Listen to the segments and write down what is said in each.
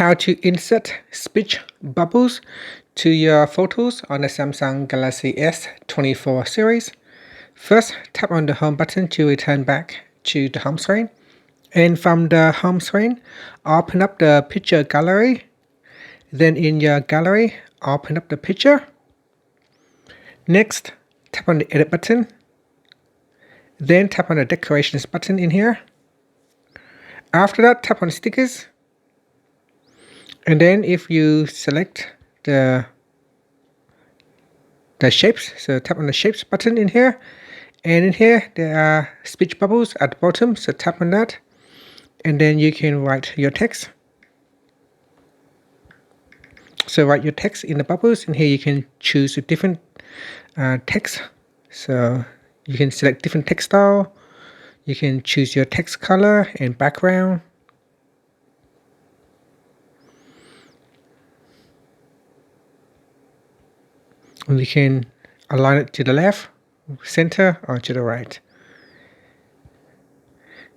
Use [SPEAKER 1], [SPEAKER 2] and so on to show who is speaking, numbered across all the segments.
[SPEAKER 1] how to insert speech bubbles to your photos on the Samsung Galaxy S24 series. First, tap on the home button to return back to the home screen. And from the home screen, open up the picture gallery. Then in your gallery, open up the picture. Next, tap on the edit button. Then tap on the decorations button in here. After that, tap on stickers. And then if you select the shapes, so tap on the shapes button in here. And in here, there are speech bubbles at the bottom, so tap on that. And then you can write your text. So write your text in the bubbles. In here you can choose a different text. So you can select different text style. You can choose your text color and background. And you can align it to the left, center, or to the right.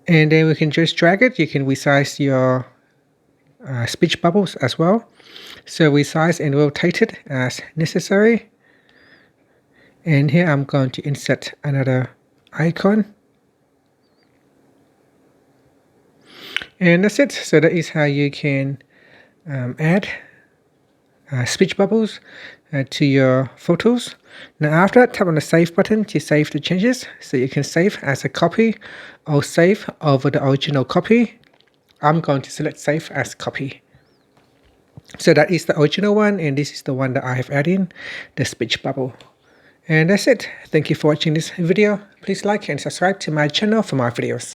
[SPEAKER 1] And then we can just drag it. You can resize your speech bubbles as well. So resize and rotate it as necessary. And here I'm going to insert another icon. And that's it. So that is how you can add speech bubbles to your photos. Now after that, tap on the save button to save the changes. So you can save as a copy or save over the original copy. I'm going to select save as copy. So that is the original one, and this is the one that I have added in, the speech bubble. And that's it. Thank you for watching this video. Please like and subscribe to my channel for more videos.